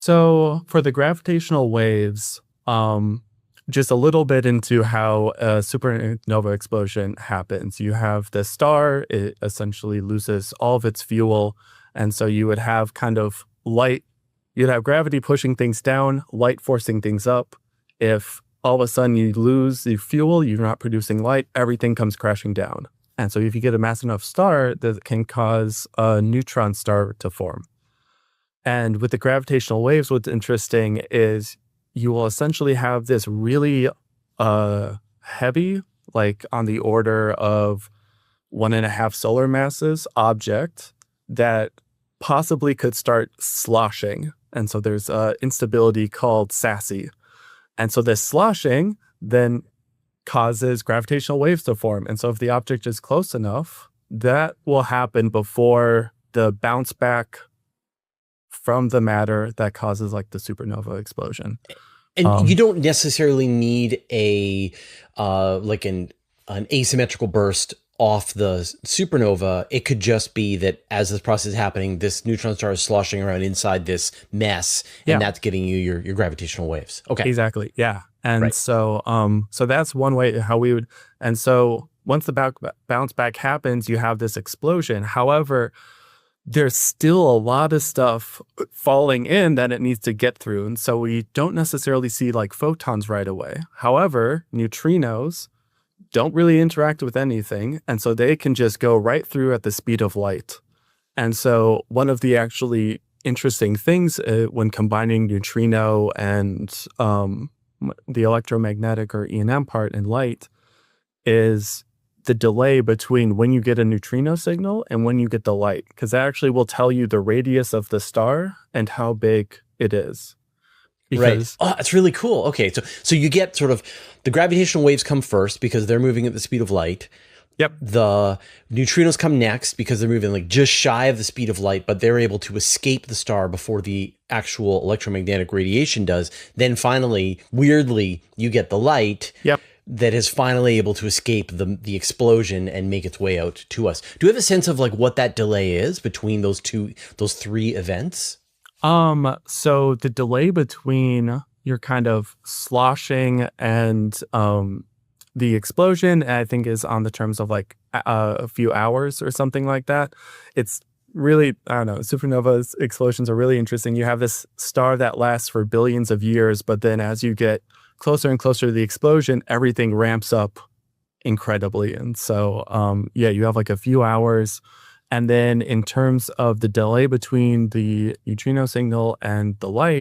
So for the gravitational waves, just a little bit into how a supernova explosion happens. You have the star, it essentially loses all of its fuel. And so you would have kind of light, you'd have gravity pushing things down, light forcing things up. If all of a sudden you lose the fuel, you're not producing light, everything comes crashing down. And so if you get a mass enough star, that can cause a neutron star to form. And with the gravitational waves, what's interesting is you will essentially have this really heavy, like on the order of 1.5 solar masses object that possibly could start sloshing. And so there's instability called SASE. And so this sloshing then causes gravitational waves to form. And so if the object is close enough, that will happen before the bounce back from the matter that causes like the supernova explosion. And you don't necessarily need a like an asymmetrical burst off the supernova. It could just be that as this process is happening, this neutron star is sloshing around inside this mess, and that's getting you your gravitational waves. Okay, exactly. Yeah, and right. so so that's one way how we would. And so once the bounce back happens, you have this explosion. However, there's still a lot of stuff falling in that it needs to get through. And so we don't necessarily see like photons right away. However, neutrinos don't really interact with anything. And so they can just go right through at the speed of light. And so one of the actually interesting things when combining neutrino and the electromagnetic or E&M part in light is the delay between when you get a neutrino signal and when you get the light, because that actually will tell you the radius of the star and how big it is. Right. Oh, that's really cool. Okay, so you get sort of the gravitational waves come first because they're moving at the speed of light. Yep. The neutrinos come next because they're moving like just shy of the speed of light, but they're able to escape the star before the actual electromagnetic radiation does. Then finally, weirdly, you get the light. Yep. That is finally able to escape the explosion and make its way out to us. Do you have a sense of like what that delay is between those three events? So the delay between your kind of sloshing and the explosion, I think, is on the terms of like a few hours or something like that. It's really, I don't know, supernova explosions are really interesting. You have this star that lasts for billions of years, but then as you get closer and closer to the explosion, everything ramps up incredibly. And so, yeah, you have like a few hours. And then in terms of the delay between the neutrino signal and the light,